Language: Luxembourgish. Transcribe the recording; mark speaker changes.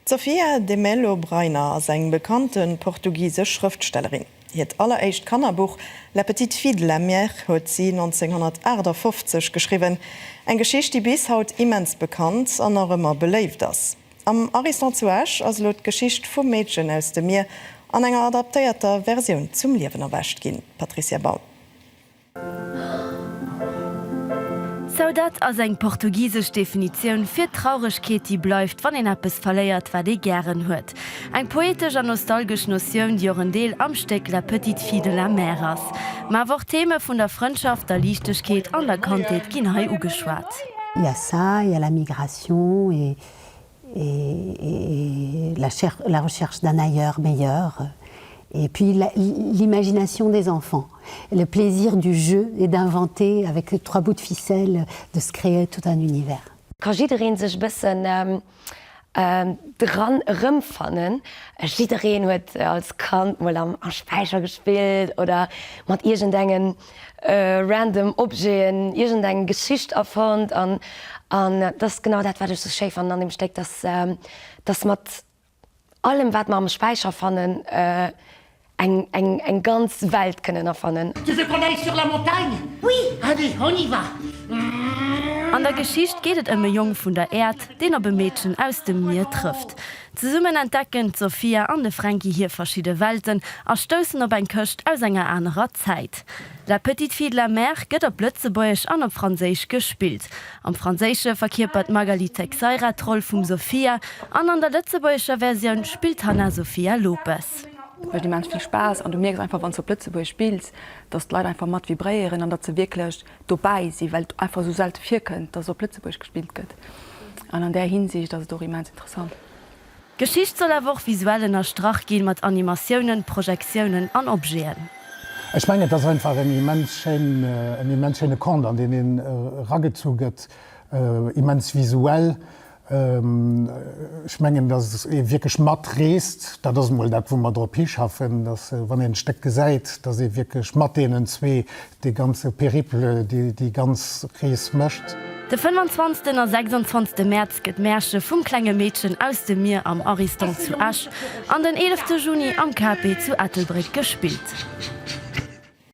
Speaker 1: Sofia de Mello Breiner ass eng bekannten portugiese Schriftstellerin. Het alleréischt Kannerbuch La Petite Fille de la Mer huet sie 1958 geschrieben. Eng Geschicht, die bis haut immens bekannt an noch immer beleeft ass. Am Aristoteles as lot Geschicht vum Mädchen aus dem Meer an enger adaptéierter Version zum Liewen erwäscht ginn. Patricia Baum.
Speaker 2: So dat as eng portugiesisch Definition fir Traurigkeit, die bleibt, wann en appes verleiert, wat de gern huet. Eng poetisch an nostalgisch Notion, die een Deel amsteck La Petite Fille de la Mer ass. Ma woch Theme vun der Freundschaft, der Liichtechkeet an der Kantheet ginn hai ugeschwat.
Speaker 3: Il y a ça, il y a la migration et la recherche d'un ailleurs meilleur. Et puis l'imagination des enfants, le plaisir du jeu et d'inventer avec 3 bouts de ficelle, de se créer tout un univers.
Speaker 4: Quand iedereen sich bisschen dran rumfannen, iedereen hat als Kant mal am Speicher gespielt oder mit irgendeinen random Objekten, irgendeine Geschichte erfand und das ist genau das, was ich so schön fand an dem Stück, dass mit allem, was man am Speicher fanden, eng ganz Welt können erfannen.
Speaker 5: Tu veux qu'on aille sur la montagne? Oui. Allez, on y va.
Speaker 2: An der Geschicht geht et Jung vun der Erd, den er be Mädchen aus dem Meer trifft. Ze summen entdecken Sophia an de Frankie hier verschiedene Welten, erstossen op ein Köcht aus enger anderer Zeit. La Petite Fille de la Mer gëtt op Lützebäuch an op Franzésisch gespielt. Am Franzésche verkörpert Magali Teixeira Troll vum Sophia, an der Lützebäucher Version spielt Hannah Sophia Lopez.
Speaker 6: Weil die Mensch viel Spaß und du merkst einfach, wenn du Plötzlich spielst, dass die Leute einfach matt vibrieren und dass sie wirklich dabei sind, weil du einfach so selten viel könnt, dass so Plötzlich gespielt wird. Und an der Hinsicht das ist doch immens interessant.
Speaker 2: Geschichte soll aber auch visuell in der Strach gehen mit Animationen, Projektionen und Objekten.
Speaker 7: Ich meine, das ist einfach ein immens schöner Kont, an den den rangezogen wird, immens visuell. Ich meine, dass es wirklich matt reist, das ist mal das, wo wir drauf schaffen, dass, wenn ihr ein Stück gesagt, dass ihr wirklich matt denen zwei die ganze Periple, die ganz Reis möchte.
Speaker 2: Der 25. und 26. März geht Märsche vom kleinen Mädchen aus dem Meer am Ariston zu Asch, an den 11. Juni am KP zu Attelbrück gespielt.